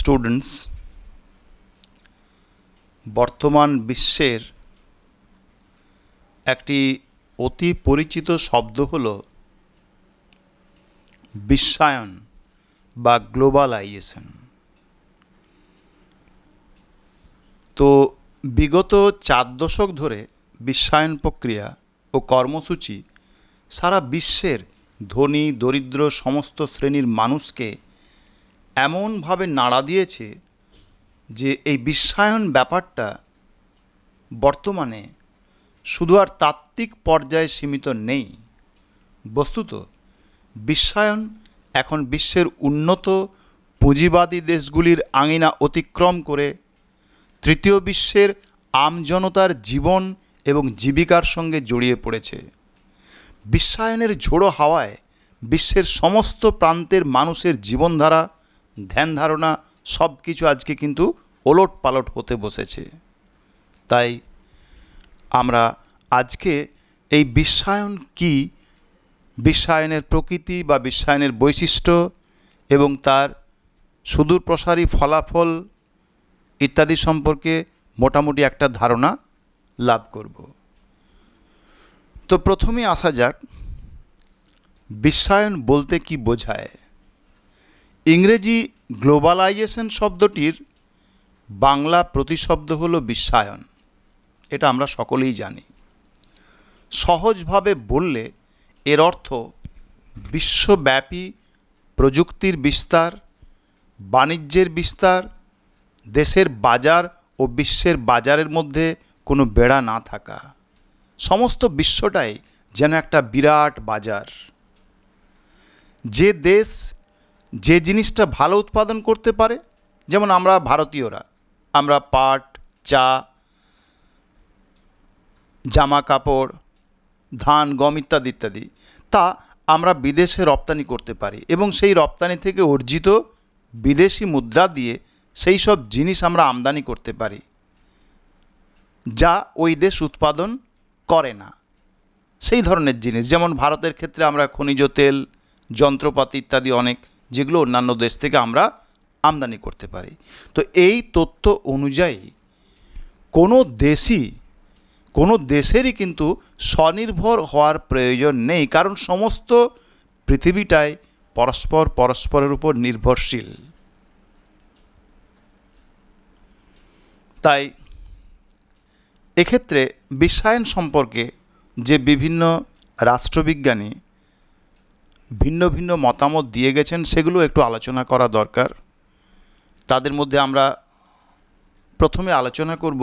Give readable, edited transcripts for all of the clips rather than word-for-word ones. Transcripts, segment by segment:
Students, বর্তমান বিশ্বের একটি অতি পরিচিত শব্দ হল বিশ্বায়ন বা গ্লোবালাইজেশন। তো বিগত 4 দশক ধরে বিশ্বায়ন প্রক্রিয়া ও কর্মসূচি সারা বিশ্বের ধনী দরিদ্র সমস্ত শ্রেণীর মানুষকে এমনভাবে নাড়া দিয়েছে যে এই বিশ্বায়ন ব্যাপারটা বর্তমানে শুধু আর তাত্ত্বিক পর্যায়ে সীমিত নেই। বস্তুত বিশ্বায়ন এখন বিশ্বের উন্নত পুঁজিবাদী দেশগুলির আঙিনা অতিক্রম করে তৃতীয় বিশ্বের আমজনতার জীবন এবং জীবিকার সঙ্গে জড়িয়ে পড়েছে। বিশ্বায়নের ঝোড়ো হাওয়ায় বিশ্বের সমস্ত প্রান্তের মানুষের জীবনধারা, ধ্যান ধারণা সব কিছু আজকে কিন্তু ওলট পালট হতে বসেছে। তাই আমরা আজকে এই বিশ্বায়ন কি, বিশ্বায়নের প্রকৃতি বা বিশ্বায়নের বৈশিষ্ট্য এবং তার সুদূরপ্রসারী ফলাফল ইত্যাদি সম্পর্কে মোটামুটি একটা ধারণা লাভ করব। তো প্রথমেই আসা যাক, বিশ্বায়ন বলতে কি বোঝায়। ইংরেজি গ্লোবালাইজেশন শব্দটির বাংলা প্রতিশব্দ হলো বিশ্বায়ন। এটা আমরা সকলেই জানি। সহজভাবে বললে এর অর্থ বিশ্বব্যাপী প্রযুক্তির বিস্তার, বাণিজ্যের বিস্তার, দেশের বাজার ও বিশ্বের বাজারের মধ্যে কোনো বেড়া না থাকা। সমস্ত বিশ্বটাই যেন একটা বিরাট বাজার। যে দেশ যে জিনিসটা ভালো উৎপাদন করতে পারে, যেমন আমরা ভারতীয়রা, আমরা পাট, চা, জামা কাপড়, ধান, গম ইত্যাদি ইত্যাদি, তা আমরা বিদেশে রপ্তানি করতে পারি এবং সেই রপ্তানি থেকে অর্জিত বিদেশি মুদ্রা দিয়ে সেই সব জিনিস আমরা আমদানি করতে পারি যা ওই দেশ উৎপাদন করে না। সেই ধরনের জিনিস, যেমন ভারতের ক্ষেত্রে আমরা খনিজ তেল, যন্ত্রপাতি ইত্যাদি অনেক, যেগুলো অন্যান্য দেশ থেকে আমরা আমদানি করতে পারি। তো এই তথ্য অনুযায়ী কোনো দেশেরই কিন্তু স্বনির্ভর হওয়ার প্রয়োজন নেই, কারণ সমস্ত পৃথিবীটাই পরস্পরের উপর নির্ভরশীল। তাই এক্ষেত্রে বিশ্বায়ন সম্পর্কে যে বিভিন্ন রাষ্ট্রবিজ্ঞানী ভিন্ন ভিন্ন মতামত দিয়ে গেছেন, সেগুলো একটু আলোচনা করা দরকার। তাদের মধ্যে আমরা প্রথমে আলোচনা করব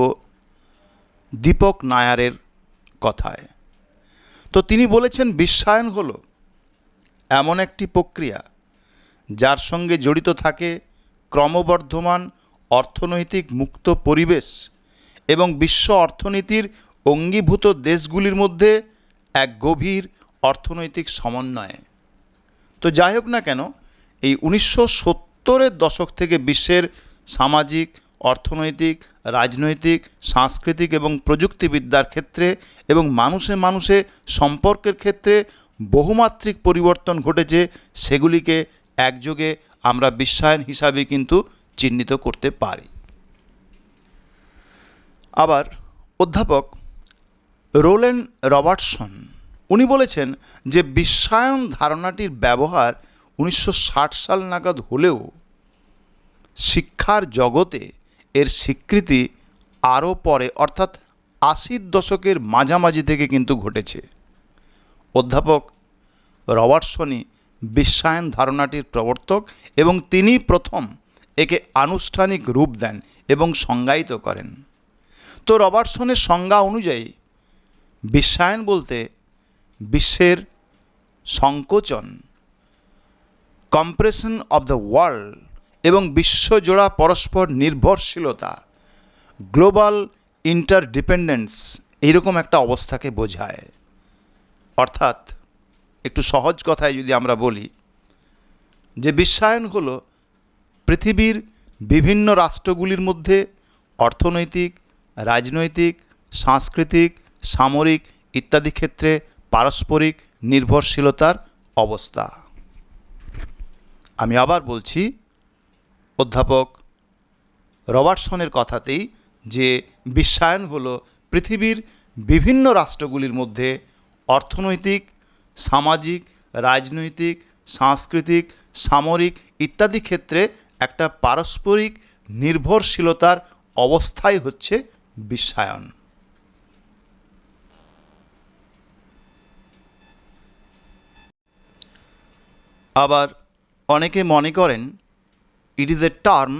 দীপক নায়ারের কথায়। তো তিনি বলেছেন, বিশ্বায়ন হলো এমন একটি প্রক্রিয়া যার সঙ্গে জড়িত থাকে ক্রমবর্ধমান অর্থনৈতিক মুক্ত পরিবেশ এবং বিশ্ব অর্থনীতির অঙ্গীভূত দেশগুলির মধ্যে এক গভীর অর্থনৈতিক সমন্বয়। তো যাই হোক না কেন, এই 1970-এর দশক থেকে বিশ্বের সামাজিক, অর্থনৈতিক, রাজনৈতিক, সাংস্কৃতিক এবং প্রযুক্তিবিদ্যার ক্ষেত্রে এবং মানুষে মানুষে সম্পর্কের ক্ষেত্রে বহুমাত্রিক পরিবর্তন ঘটেছে। সেগুলিকে একযোগে আমরা বিশ্বায়ন হিসাবে কিন্তু চিহ্নিত করতে পারি। আবার অধ্যাপক রোল্যান্ড রবার্টসন উনি বলেছেন যে বিশ্বায়ন ধারণাটির ব্যবহার 1960 সাল নাগাদ হলেও শিক্ষার জগতে এর স্বীকৃতি আরও পরে, অর্থাৎ 80-র দশকের মাঝামাঝি থেকে কিন্তু ঘটেছে। অধ্যাপক রবার্টসনই বিশ্বায়ন ধারণাটির প্রবর্তক এবং তিনি প্রথম একে আনুষ্ঠানিক রূপ দেন এবং সংজ্ঞায়িত করেন। তো রবার্টসনের সংজ্ঞা অনুযায়ী বিশ্বায়ন বলতে বিশ্বের সংকোচন, কম্প্রেশন অফ দ্য ওয়ার্ল্ড এবং বিশ্বজোড়া পরস্পর নির্ভরশীলতা, গ্লোবাল ইন্টারডিপেন্ডেন্স, এইরকম একটা অবস্থাকে বোঝায়। অর্থাৎ একটু সহজ কথায় যদি আমরা বলি যে বিশ্বায়ন হলো পৃথিবীর বিভিন্ন রাষ্ট্রগুলির মধ্যে অর্থনৈতিক, রাজনৈতিক, সাংস্কৃতিক, সামরিক ইত্যাদি ক্ষেত্রে পারস্পরিক নির্ভরশীলতার অবস্থা। আমি আবার বলছি, অধ্যাপক রবার্টসনের কথাতেই যে বিশ্বায়ন হলো পৃথিবীর বিভিন্ন রাষ্ট্রগুলির মধ্যে অর্থনৈতিক, সামাজিক, রাজনৈতিক, সাংস্কৃতিক, সামরিক ইত্যাদি ক্ষেত্রে একটা পারস্পরিক নির্ভরশীলতার অবস্থাই হচ্ছে বিশ্বায়ন। আবার অনেকে মনে করেন it is a term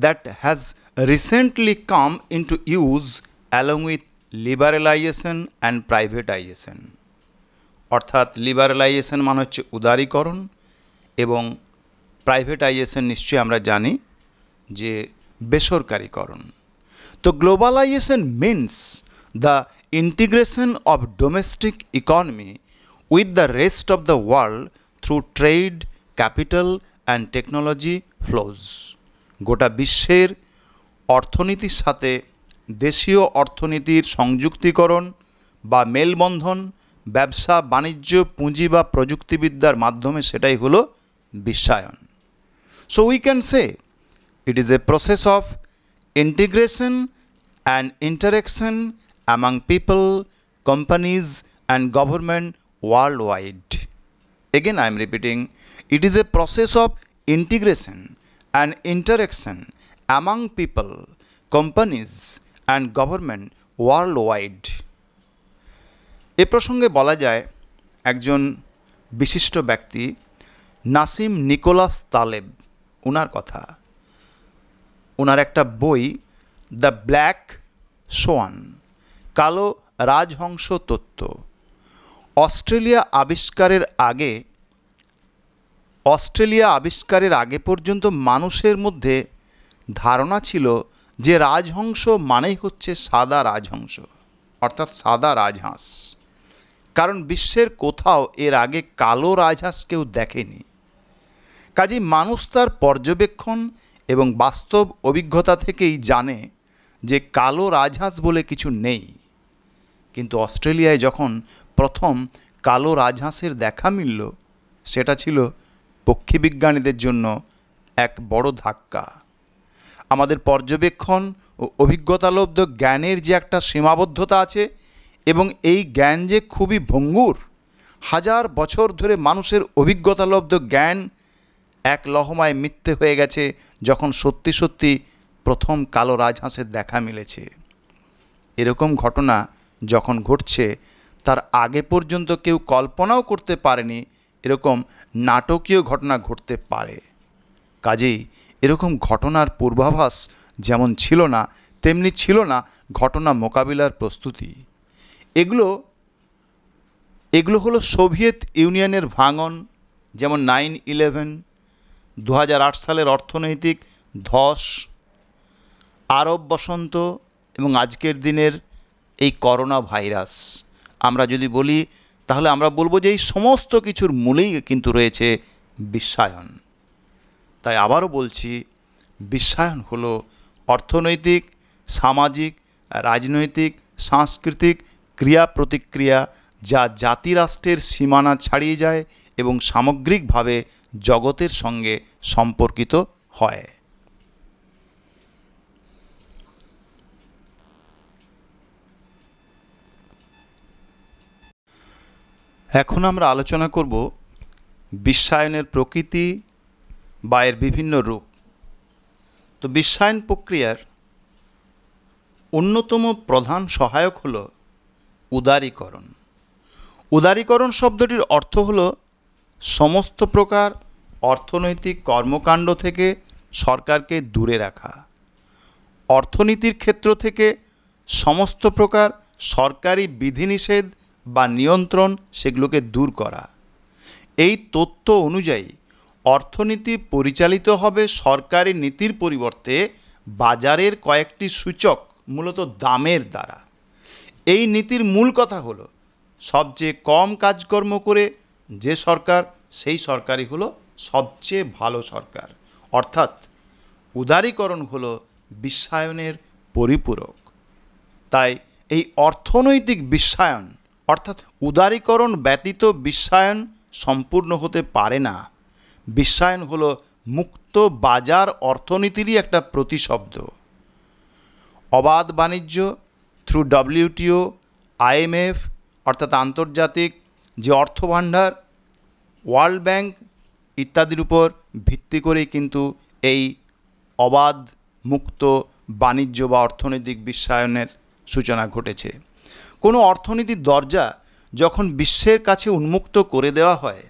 that has recently come into use along with liberalization and privatization। অর্থাৎ লিবারালাইজেশন মানে হচ্ছে উদারীকরণ এবং প্রাইভেটাইজেশন নিশ্চয়ই আমরা জানি যে বেসরকারীকরণ। তো globalisation means the integration of domestic economy with the rest of the world through trade, capital and technology flows. গোটা বিশ্বের অর্থনীতির সাথে দেশীয় অর্থনীতির সংযুক্তিকরণ বা মেলবন্ধন, ব্যবসা বাণিজ্য, পুঁজি বা প্রযুক্তিবিদ্যার মাধ্যমে সেটাই হলো বিশ্বায়ন। So we can say it is a process of integration and interaction among people, companies and government worldwide. Again I am repeating, it is a process of integration and interaction among people, companies and government worldwide. এ প্রসঙ্গে বলা যায় একজন বিশিষ্ট ব্যক্তি Nasim Nicolas Taleb, ওনার কথা। ওনার একটা বই the black Schwann, কালো রাজহংস তত্ত্ব, অস্ট্রেলিয়া আবিষ্কারের আগে পর্যন্ত মানুষের মধ্যে ধারণা ছিল যে রাজহংস মানেই হচ্ছে সাদা রাজহংস, অর্থাৎ সাদা রাজহাঁস। কারণ বিশ্বের কোথাও এর আগে কালো রাজহাঁস কেউ দেখেনি। কাজেই মানুষ তার পর্যবেক্ষণ এবং বাস্তব অভিজ্ঞতা থেকেই জানে যে কালো রাজহাঁস বলে কিছু নেই। কিন্তু অস্ট্রেলিয়ায় যখন প্রথম কালো রাজহাঁসের দেখা মিলল, সেটা ছিল পক্ষীবিজ্ঞানীদের জন্য এক বড় ধাক্কা। আমাদের পর্যবেক্ষণ ও অভিজ্ঞতালব্ধ জ্ঞানের যে একটা সীমাবদ্ধতা আছে এবং এই জ্ঞান যে খুবই ভঙ্গুর, হাজার বছর ধরে মানুষের অভিজ্ঞতালব্ধ জ্ঞান এক লহমায় মিথ্যে হয়ে গেছে যখন সত্যি সত্যি প্রথম কালো রাজহাঁসের দেখা মিলেছে। এরকম ঘটনা যখন ঘটছে তার আগে পর্যন্ত কেউ কল্পনাও করতে পারেনি এরকম নাটকীয় ঘটনা ঘটতে পারে। কাজেই এরকম ঘটনার পূর্বাভাস যেমন ছিল না, তেমনি ছিল না ঘটনা মোকাবিলার প্রস্তুতি। এগুলো হলো সোভিয়েত ইউনিয়নের ভাঙন, যেমন 9/11, 2008 সালের অর্থনৈতিক ধস, আরব বসন্ত এবং আজকের দিনের এই করোনা ভাইরাস। আমরা যদি বলি তাহলে আমরা বলবো যে এই সমস্ত কিছুর মূলেই কিন্তু রয়েছে বিশ্বায়ন। তাই আবারও বলছি, বিশ্বায়ন হলো অর্থনৈতিক, সামাজিক, রাজনৈতিক, সাংস্কৃতিক ক্রিয়া প্রতিক্রিয়া যা জাতিরাষ্ট্রের সীমানা ছাড়িয়ে যায় এবং সামগ্রিকভাবে জগতের সঙ্গে সম্পর্কিত হয়। এখন আমরা আলোচনা করব বিশ্বায়নের প্রকৃতি বা এর বিভিন্ন রূপ। তো বিশ্বায়ন প্রক্রিয়ার অন্যতম প্রধান সহায়ক হল উদারীকরণ। উদারীকরণ শব্দটির অর্থ হল সমস্ত প্রকার অর্থনৈতিক কর্মকাণ্ড থেকে সরকারকে দূরে রাখা, অর্থনীতির ক্ষেত্র থেকে সমস্ত প্রকার সরকারি বিধিনিষেধ বা নিয়ন্ত্রণ সেগুলোকে দূর করা। এই তত্ত্ব অনুযায়ী অর্থনীতি পরিচালিত হবে সরকারি নীতির পরিবর্তে বাজারের কয়েকটি সূচক, মূলত দামের দ্বারা। এই নীতির মূল কথা হলো সবচেয়ে কম কাজকর্ম করে যে সরকার, সেই সরকারই হলো সবচেয়ে ভালো সরকার। অর্থাৎ উদারীকরণ হলো বিশ্বায়নের পরিপূরক। তাই এই অর্থনৈতিক বিশ্বায়ন অর্থাৎ উদারীকরণ ব্যতীত বিশ্বায়ন সম্পূর্ণ হতে পারে না। বিশ্বায়ন হলো মুক্ত বাজার অর্থনীতিরই একটা প্রতিশব্দ। অবাধ বাণিজ্য থ্রু WTO, IMF অর্থাৎ আন্তর্জাতিক যে অর্থভাণ্ডার, ওয়ার্ল্ড ব্যাংক ইত্যাদির উপর ভিত্তি করেই কিন্তু এই অবাধ মুক্ত বাণিজ্য বা অর্থনৈতিক বিশ্বায়নের সূচনা ঘটেছে। কোনো অর্থনীতির দরজা যখন বিশ্বের কাছে উন্মুক্ত করে দেওয়া হয়,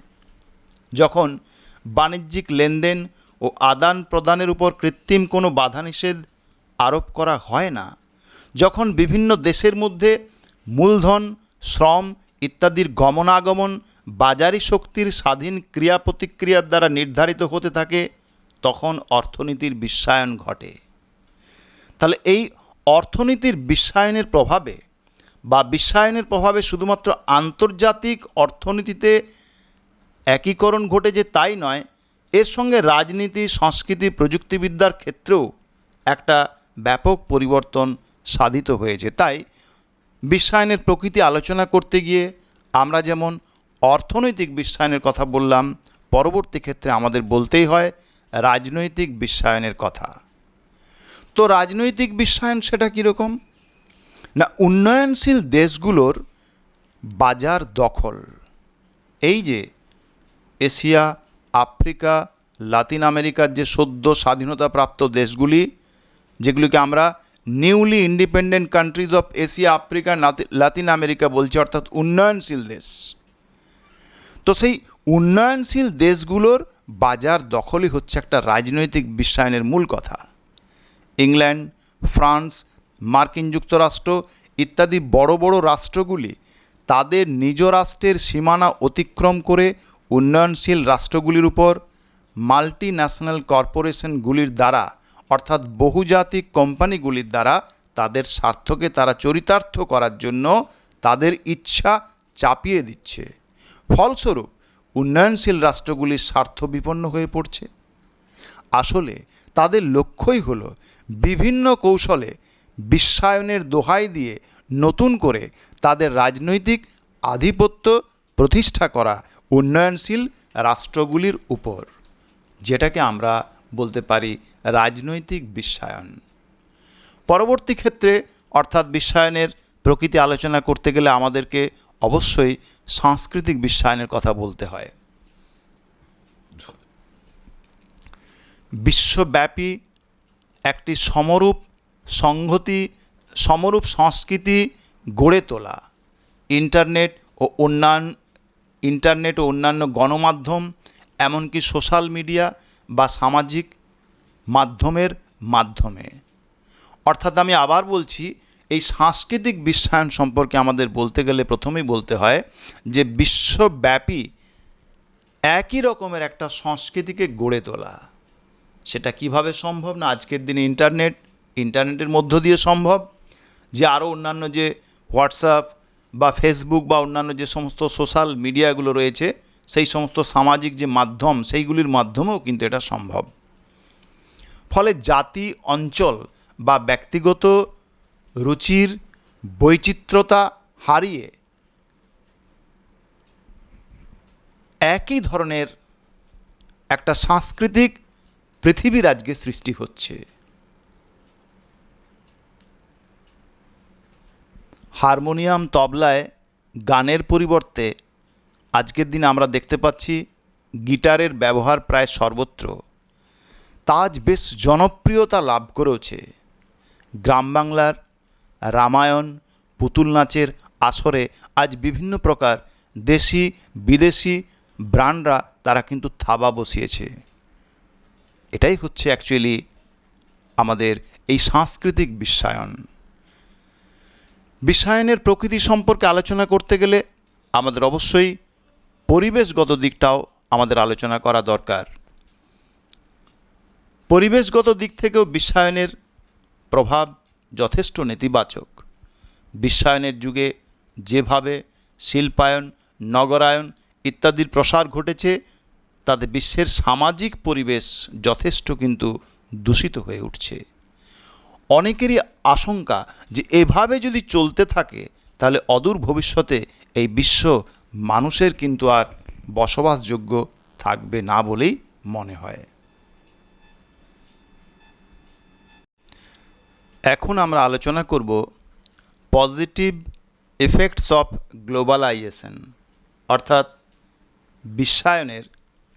যখন বাণিজ্যিক লেনদেন ও আদান প্রদানের উপর কৃত্রিম কোনো বাধা নিষেধ আরোপ করা হয় না, যখন বিভিন্ন দেশের মধ্যে মূলধন, শ্রম ইত্যাদির গমনাগমন বাজারি শক্তির স্বাধীন ক্রিয়া প্রতিক্রিয়ার দ্বারা নির্ধারিত হতে থাকে, তখন অর্থনীতির বিশ্বায়ন ঘটে। তাহলে এই অর্থনীতির বিশ্বায়নের প্রভাবে বা বিশ্বায়নের প্রভাবে শুধুমাত্র আন্তর্জাতিক অর্থনীতিতে একীকরণ ঘটেছে তাই নয়, এর সঙ্গে রাজনীতি, সংস্কৃতি, প্রযুক্তিবিদ্যার ক্ষেত্রেও একটা ব্যাপক পরিবর্তন সাধিত হয়েছে। তাই বিশ্বায়নের প্রকৃতি আলোচনা করতে গিয়ে আমরা যেমন অর্থনৈতিক বিশ্বায়নের কথা বললাম, পরবর্তী ক্ষেত্রে আমাদের বলতেই হয় রাজনৈতিক বিশ্বায়নের কথা। তো রাজনৈতিক বিশ্বায়ন সেটা কীরকম না, উন্নয়নশীল দেশগুলোর বাজার দখল। এই যে এশিয়া, আফ্রিকা, লাতিন আমেরিকার যে সদ্য স্বাধীনতাপ্রাপ্ত দেশগুলি, যেগুলিকে আমরা newly independent countries of Asia, Africa, Latin America বলছি, অর্থাৎ উন্নয়নশীল দেশ। তো সেই উন্নয়নশীল দেশগুলোর বাজার দখলই হচ্ছে একটা রাজনৈতিক বিশ্বায়নের মূল কথা। ইংল্যান্ড, ফ্রান্স, মার্কিন যুক্তরাষ্ট্র ইত্যাদি বড় বড় রাষ্ট্রগুলি তাদের নিজ রাষ্ট্রের সীমানা অতিক্রম করে উন্নয়নশীল রাষ্ট্রগুলির উপর মাল্টি ন্যাশনাল কর্পোরেশনগুলির দ্বারা, অর্থাৎ বহুজাতিক কোম্পানিগুলির দ্বারা তাদের স্বার্থকে তারা চরিতার্থ করার জন্য তাদের ইচ্ছা চাপিয়ে দিচ্ছে। ফলস্বরূপ উন্নয়নশীল রাষ্ট্রগুলির স্বার্থ বিপন্ন হয়ে পড়ছে। আসলে তাদের লক্ষ্যই হলো বিভিন্ন কৌশলে বিশ্বায়নের দোহাই দিয়ে নতুন করে তাদের রাজনৈতিক আধিপত্য প্রতিষ্ঠা করা উন্নয়নশীল রাষ্ট্রগুলির উপর, যেটাকে আমরা বলতে পারি রাজনৈতিক বিশ্বায়ন। পরবর্তী ক্ষেত্রে অর্থাৎ বিশ্বায়নের প্রকৃতি আলোচনা করতে গেলে আমাদেরকে অবশ্যই সাংস্কৃতিক বিশ্বায়নের কথা বলতে হয়। বিশ্বব্যাপী একটি সমরূপ সংস্কৃতি গড়ে তোলা, ইন্টারনেট ও অন্যান্য গণমাধ্যম, এমনকি সোশ্যাল মিডিয়া বা সামাজিক মাধ্যমের মাধ্যমে। অর্থাৎ আমি আবার বলছি, এই সাংস্কৃতিক বিশ্বায়ন সম্পর্কে আমাদের বলতে গেলে প্রথমেই বলতে হয় যে বিশ্বব্যাপী একই রকমের একটা সংস্কৃতিকে গড়ে তোলা। সেটা কিভাবে সম্ভব না, আজকের দিনে ইন্টারনেটের মধ্য দিয়ে সম্ভব। যে আরও অন্যান্য যে হোয়াটসঅ্যাপ বা ফেসবুক বা অন্যান্য যে সমস্ত সোশ্যাল মিডিয়াগুলো রয়েছে, সেই সমস্ত সামাজিক যে মাধ্যম, সেইগুলির মাধ্যমেও কিন্তু এটা সম্ভব। ফলে জাতি, অঞ্চল বা ব্যক্তিগত রুচির বৈচিত্র্যতা হারিয়ে একই ধরনের একটা সাংস্কৃতিক পৃথিবীর আজকে সৃষ্টি হচ্ছে। হারমোনিয়াম, তবলায় গানের পরিবর্তে আজকের দিনে আমরা দেখতে পাচ্ছি গিটারের ব্যবহার প্রায় সর্বত্র। তা আজ বেশ জনপ্রিয়তা লাভ করেছে। গ্রাম বাংলার রামায়ণ, পুতুল নাচের আসরে আজ বিভিন্ন প্রকার দেশি বিদেশি ব্র্যান্ডরা তারা কিন্তু থাবা বসিয়েছে। এটাই হচ্ছে অ্যাকচুয়ালি আমাদের এই সাংস্কৃতিক বিশ্বায়ন। বিশ্বায়নের প্রকৃতি সম্পর্কে আলোচনা করতে গেলে আমাদের অবশ্যই পরিবেশগত দিকটাও আমাদের আলোচনা করা দরকার। পরিবেশগত দিক থেকেও বিশ্বায়নের প্রভাব যথেষ্ট নেতিবাচক। বিশ্বায়নের যুগে যেভাবে শিল্পায়ন, নগরায়ন ইত্যাদির প্রসার ঘটেছে, তাতে বিশ্বের সামাজিক পরিবেশ যথেষ্ট কিন্তু দূষিত হয়ে উঠছে। অনেকেরই আশঙ্কা যে এভাবে যদি চলতে থাকে তাহলে অদূর ভবিষ্যতে এই বিশ্ব মানুষের কিন্তু আর বসবাসযোগ্য থাকবে না বলেই মনে হয়। এখন আমরা আলোচনা করব পজিটিভ এফেক্টস অফ গ্লোবালাইজেশন, অর্থাৎ বিশ্বায়নের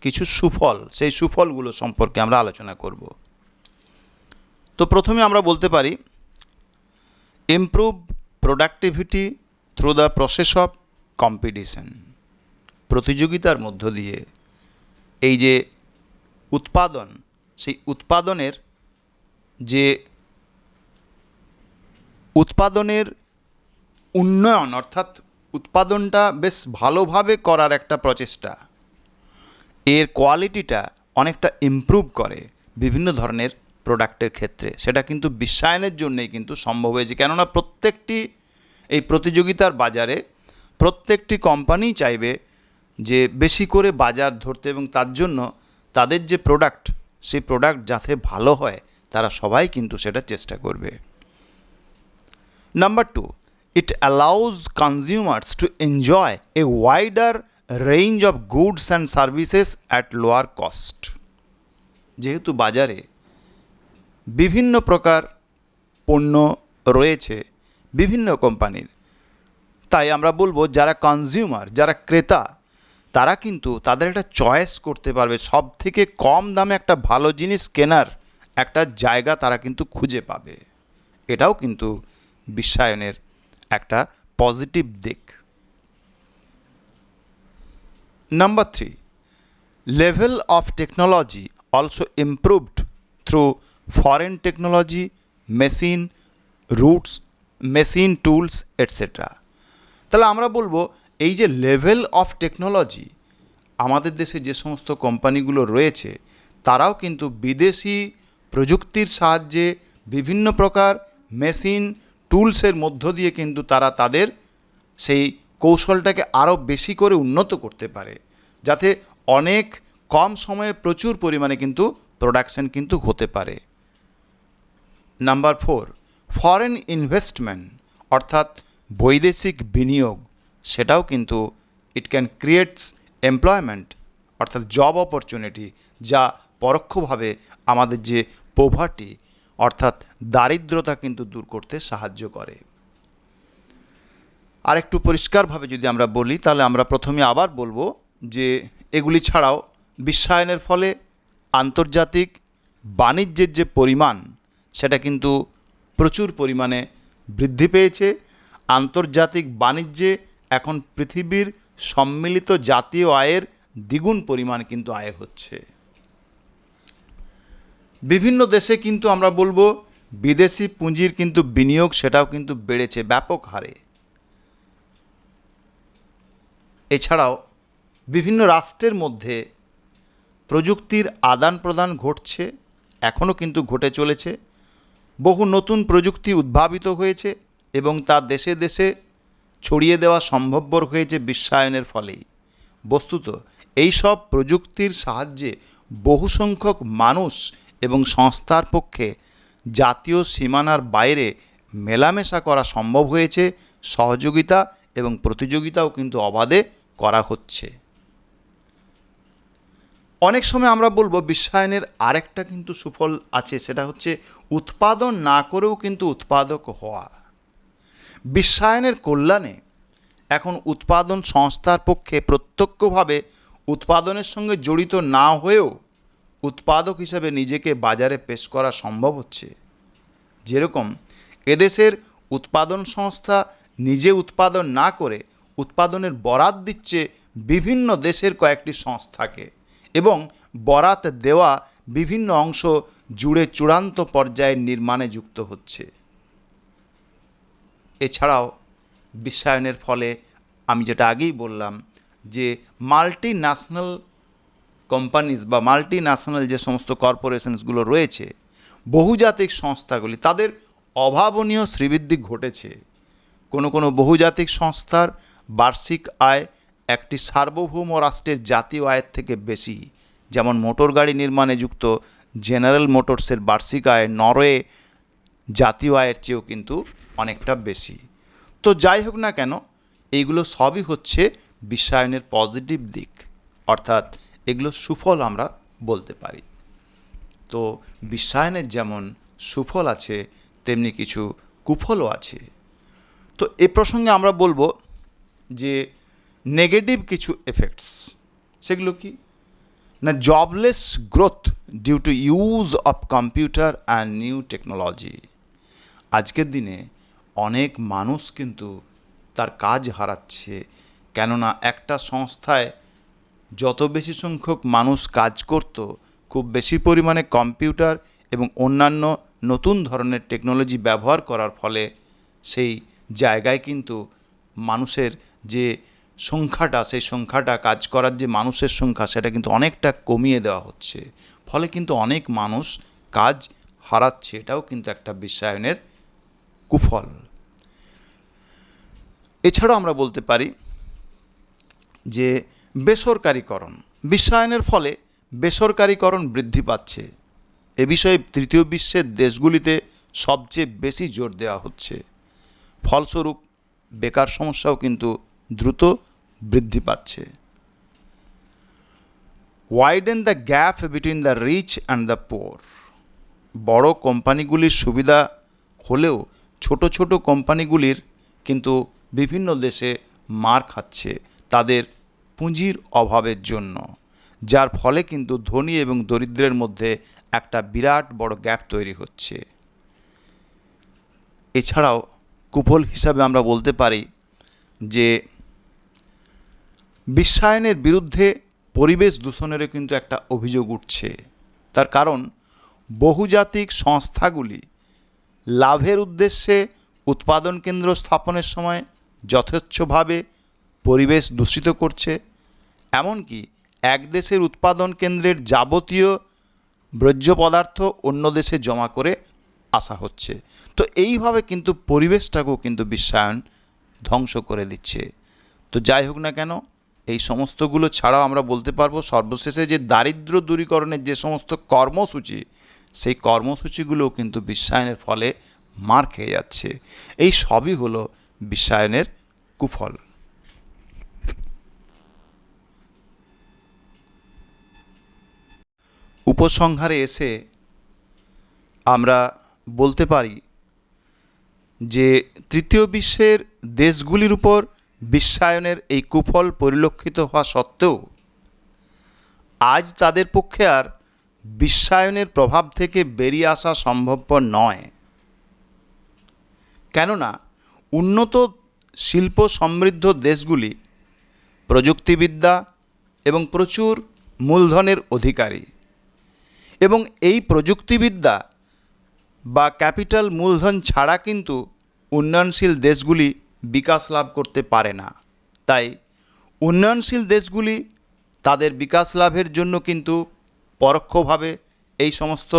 কিছু সুফল, সেই সুফলগুলো সম্পর্কে আমরা আলোচনা করব। তো প্রথমে আমরা বলতে পারি improve productivity through the process of competition. প্রতিযোগিতার মধ্য দিয়ে এই যে উৎপাদন, সেই উৎপাদনের যে উৎপাদনের উন্নয়ন, অর্থাৎ উৎপাদনটা বেশ ভালোভাবে করার একটা প্রচেষ্টা, এর কোয়ালিটিটা অনেকটা ইমপ্রুভ করে বিভিন্ন ধরনের প্রোডাক্টের ক্ষেত্রে। সেটা কিন্তু বিশ্বায়নের জন্যই কিন্তু সম্ভব হয়েছে, কেননা প্রত্যেকটি এই প্রতিযোগিতার বাজারে প্রত্যেকটি কোম্পানি চাইবে যে বেশি করে বাজার ধরতে, এবং তার জন্য তাদের যে প্রোডাক্ট, সেই প্রোডাক্ট যাতে ভালো হয় তারা সবাই কিন্তু সেটা চেষ্টা করবে। Number 2, it allows consumers to enjoy a wider range of goods and services at lower cost. যেহেতু বাজারে বিভিন্ন প্রকার পণ্য রয়েছে বিভিন্ন কোম্পানির, তাই আমরা বলবো যারা কনজিউমার, যারা ক্রেতা, তারা কিন্তু তাদের একটা চয়েস করতে পারবে, সব থেকে কম দামে একটা ভালো জিনিস কেনার একটা জায়গা তারা কিন্তু খুঁজে পাবে। এটাও কিন্তু বিশ্বায়নের একটা পজিটিভ দিক। Number 3, level of technology also improved through foreign technology, machine roots, machine tools etcetera. তাহলে আমরা বলবো এই যে লেভেল অফ টেকনোলজি, আমাদের দেশে যে সমস্ত কোম্পানিগুলো রয়েছে তারাও কিন্তু বিদেশি প্রযুক্তির সাহায্যে বিভিন্ন প্রকার মেশিন টুলসের মধ্য দিয়ে কিন্তু তারা তাদের সেই কৌশলটাকে আরও বেশি করে উন্নত করতে পারে, যাতে অনেক কম সময়ে প্রচুর পরিমাণে কিন্তু প্রোডাকশন কিন্তু হতে পারে। নাম্বার 4, ফরেন ইনভেস্টমেন্ট, অর্থাৎ বৈদেশিক বিনিয়োগ, সেটাও কিন্তু ইট ক্যান ক্রিয়েটস এমপ্লয়মেন্ট, অর্থাৎ জব অপরচুনিটি, যা পরোক্ষভাবে আমাদের যে পোভার্টি অর্থাৎ দারিদ্রতা কিন্তু দূর করতে সাহায্য করে। আর একটু পরিষ্কারভাবে যদি আমরা বলি, তাহলে আমরা প্রথমে আবার বলবো যে এগুলি ছাড়াও বিশ্বায়নের ফলে আন্তর্জাতিক বাণিজ্যের যে পরিমাণ, সেটা কিন্তু প্রচুর পরিমাণে বৃদ্ধি পেয়েছে। আন্তর্জাতিক বাণিজ্যে এখন পৃথিবীর সম্মিলিত জাতীয় আয়ের দ্বিগুণ পরিমাণ কিন্তু আয় হচ্ছে। বিভিন্ন দেশে কিন্তু আমরা বলবো বিদেশি পুঁজির কিন্তু বিনিয়োগ, সেটাও কিন্তু বেড়েছে ব্যাপক হারে। এছাড়াও বিভিন্ন রাষ্ট্রের মধ্যে প্রযুক্তির আদান প্রদান ঘটছে, এখনও কিন্তু ঘটে চলেছে। বহু নতুন প্রযুক্তি উদ্ভাবিত হয়েছে এবং তা দেশে দেশে ছড়িয়ে দেওয়া সম্ভবপর হয়েছে বিশ্বায়নের ফলেই। বস্তুত এই সব প্রযুক্তির সাহায্যে বহু সংখ্যক মানুষ এবং সংস্থার পক্ষে জাতীয় সীমানার বাইরে মেলামেশা করা সম্ভব হয়েছে, সহযোগিতা এবং প্রতিযোগিতাও কিন্তু অবাধে করা হচ্ছে। অনেক সময় আমরা বলবো বিশ্বায়নের আরেকটা কিন্তু সুফল আছে, সেটা হচ্ছে উৎপাদন না করেও কিন্তু উৎপাদক হওয়া। বিশ্বায়নের কল্যাণে এখন উৎপাদন সংস্থার পক্ষে প্রত্যক্ষভাবে উৎপাদনের সঙ্গে জড়িত না হয়েও উৎপাদক হিসেবে নিজেকে বাজারে পেশ করা সম্ভব হচ্ছে। যেরকম এদেশের উৎপাদন সংস্থা নিজে উৎপাদন না করে উৎপাদনের বরাত দিচ্ছে বিভিন্ন দেশের কয়েকটি সংস্থাকে, এবং বরাত দেওয়া বিভিন্ন অংশ জুড়ে চূড়ান্ত পর্যায়ের নির্মাণে যুক্ত হচ্ছে। এছাড়াও বিশ্বায়নের ফলে আমি যেটা আগেই বললাম যে মাল্টি ন্যাশনাল কোম্পানিজ বা মাল্টি ন্যাশনাল যে সমস্ত কর্পোরেশনসগুলো রয়েছে, বহুজাতিক সংস্থাগুলি, তাদের অভাবনীয় শ্রীবৃদ্ধি ঘটেছে। কোনো বহুজাতিক সংস্থার বার্ষিক আয় একটি সার্বভৌম রাষ্ট্রের জাতীয় আয়ের থেকে বেশি। যেমন মোটর গাড়ি নির্মাণে যুক্ত জেনারেল মোটরসের বার্ষিক আয় নরওয়ে জাতীয় আয়ের চেয়েও কিন্তু অনেকটা বেশি। তো যাই হোক না কেন, এইগুলো সবই হচ্ছে বিশ্বায়নের পজিটিভ দিক, অর্থাৎ এগুলো সুফল আমরা বলতে পারি। তো বিশ্বায়নের যেমন সুফল আছে, তেমনি কিছু কুফলও আছে। তো এ প্রসঙ্গে আমরা বলবো যে নেগেটিভ কিছু এফেক্টস, সেগুলো কি না, jobless growth due to use of computer and new technology. আজকের দিনে অনেক মানুষ কিন্তু তার কাজ হারাচ্ছে, কেননা একটা সংস্থায় যত বেশি সংখ্যক মানুষ কাজ করত, খুব বেশি পরিমাণে কম্পিউটার এবং অন্যান্য নতুন ধরনের টেকনোলজি ব্যবহার করার ফলে সেই জায়গায় কিন্তু মানুষের যে সংখ্যাটা, সেই সংখ্যাটা, কাজ করার যে মানুষের সংখ্যা, সেটা কিন্তু অনেকটা কমিয়ে দেওয়া হচ্ছে। ফলে কিন্তু অনেক মানুষ কাজ হারাচ্ছে, এটাও কিন্তু একটা বিশ্বায়নের কুফল। এছাড়াও আমরা বলতে পারি যে বেসরকারীকরণ, বিশ্বায়নের ফলে বেসরকারীকরণ বৃদ্ধি পাচ্ছে। এ বিষয়ে তৃতীয় বিশ্বের দেশগুলিতে সবচেয়ে বেশি জোর দেওয়া হচ্ছে। ফলস্বরূপ বেকার সমস্যাও কিন্তু দ্রুত বৃদ্ধি পাচ্ছে। Widen the gap between the rich and the poor. বড় কোম্পানিগুলির সুবিধা হলেও ছোট ছোট কোম্পানিগুলির কিন্তু বিভিন্ন দেশে মার খাচ্ছে তাদের পুঁজির অভাবের জন্য, যার ফলে কিন্তু ধনী এবং দরিদ্রের মধ্যে একটা বিরাট বড় গ্যাপ তৈরি হচ্ছে। এছাড়াও কুফল হিসাবে আমরা বলতে পারি যে বিশ্বায়নের বিরুদ্ধে পরিবেশ দূষণেরও কিন্তু একটা অভিযোগ উঠছে। তার কারণ বহুজাতিক সংস্থাগুলি লাভের উদ্দেশ্যে উৎপাদন কেন্দ্র স্থাপনের সময় যথেচ্ছভাবে পরিবেশ দূষিত করছে। এমনকি এক দেশের উৎপাদন কেন্দ্রের যাবতীয় বর্জ্য পদার্থ অন্য দেশে জমা করে আসা হচ্ছে। তো এইভাবে কিন্তু পরিবেশটাকেও কিন্তু বিশ্বায়ন ধ্বংস করে দিচ্ছে। তো যাই হোক না কেন, এই সমস্তগুলো ছাড়াও আমরা বলতে পারবো সর্বশেষে যে দারিদ্র্য দূরীকরণের যে সমস্ত কর্মসূচি, সেই কর্মসূচিগুলোও কিন্তু বিশ্বায়নের ফলে মার খেয়ে যাচ্ছে। এই সবই হলো বিশ্বায়নের কুফল। উপসংহারে এসে আমরা বলতে পারি যে তৃতীয় বিশ্বের দেশগুলির উপর বিশ্বায়নের এই কুফল পরিলক্ষিত হওয়া সত্ত্বেও আজ তাদের পক্ষে আর বিশ্বায়নের প্রভাব থেকে বেরিয়ে আসা সম্ভবপর নয়। কেননা উন্নত শিল্প সমৃদ্ধ দেশগুলি প্রযুক্তিবিদ্যা এবং প্রচুর মূলধনের অধিকারী, এবং এই প্রযুক্তিবিদ্যা বা ক্যাপিটাল মূলধন ছাড়া কিন্তু উন্নয়নশীল দেশগুলি বিকাশ লাভ করতে পারে না। তাই উন্নয়নশীল দেশগুলি তাদের বিকাশ লাভের জন্য কিন্তু পরোক্ষভাবে এই সমস্ত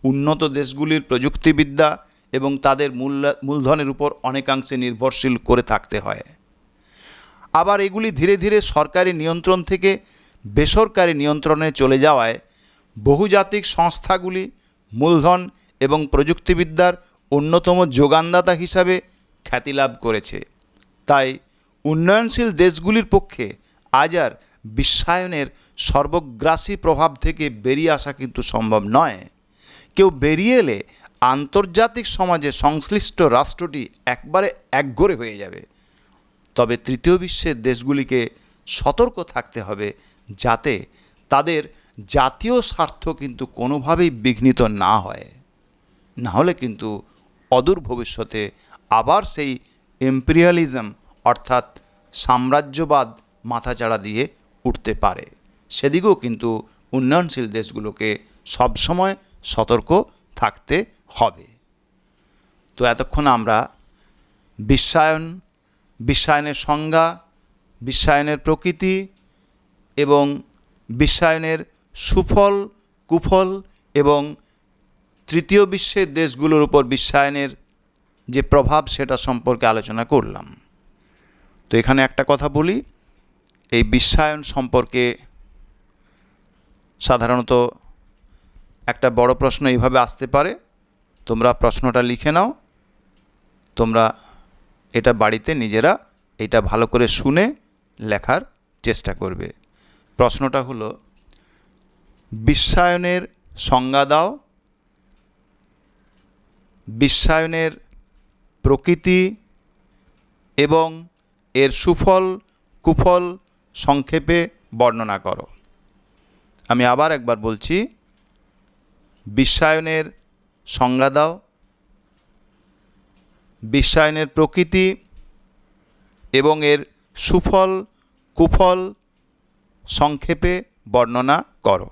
উন্নত দেশগুলির প্রযুক্তিবিদ্যা এবং তাদের মূলধনের উপর অনেকাংশে নির্ভরশীল করে থাকতে হয়। আবার এগুলি ধীরে ধীরে সরকারি নিয়ন্ত্রণ থেকে বেসরকারি নিয়ন্ত্রণে চলে যাওয়ায় বহুজাতিক সংস্থাগুলি মূলধন এবং প্রযুক্তিবিদ্যার অন্যতম যোগানদাতা হিসাবে খ্যাতি লাভ করেছে। তাই উন্নয়নশীল দেশগুলির পক্ষে আজ আর বিশ্বায়নের সর্বগ্রাসী প্রভাব থেকে বেরিয়ে আসা কিন্তু সম্ভব নয়। কেউ বেরিয়ে এলে আন্তর্জাতিক সমাজে সংশ্লিষ্ট রাষ্ট্রটি একবারে একঘরে হয়ে যাবে। তবে তৃতীয় বিশ্বের দেশগুলিকে সতর্ক থাকতে হবে যাতে তাদের জাতীয় স্বার্থ কিন্তু কোনোভাবেই বিঘ্নিত না হয়, না হলে কিন্তু অদূর ভবিষ্যতে আবার সেই ইম্পেরিয়ালিজম অর্থাৎ সাম্রাজ্যবাদ মাথাচাড়া দিয়ে উঠতে পারে। সেদিকেও কিন্তু উন্নয়নশীল দেশগুলোকে সবসময় সতর্ক থাকতে হবে। তো এতক্ষণ আমরা বিশ্বায়নের সংজ্ঞা, বিশ্বায়নের প্রকৃতি এবং বিশ্বায়নের সুফল কুফল এবং তৃতীয় বিশ্বের দেশগুলোর উপর বিশ্বায়নের যে প্রভাব সেটা সম্পর্কে আলোচনা করলাম। তো এখানে একটা কথা বলি, এই বিশ্বায়ন সম্পর্কে সাধারণত একটা বড় প্রশ্ন এইভাবে আসতে পারে, তোমরা প্রশ্নটা লিখে নাও, তোমরা এটা বাড়িতে নিজেরা এটা ভালো করে শুনে লেখার চেষ্টা করবে। প্রশ্নটা হলো, বিশ্বায়নের সংজ্ঞা দাও বিশ্বায়নের প্রকৃতি এবং এর সুফল কুফল সংক্ষেপে বর্ণনা করো। আমি আবার একবার বলছি, বিশ্বায়নের সংজ্ঞা দাও, বিশ্বায়নের প্রকৃতি এবং এর সুফল কুফল সংক্ষেপে বর্ণনা করো।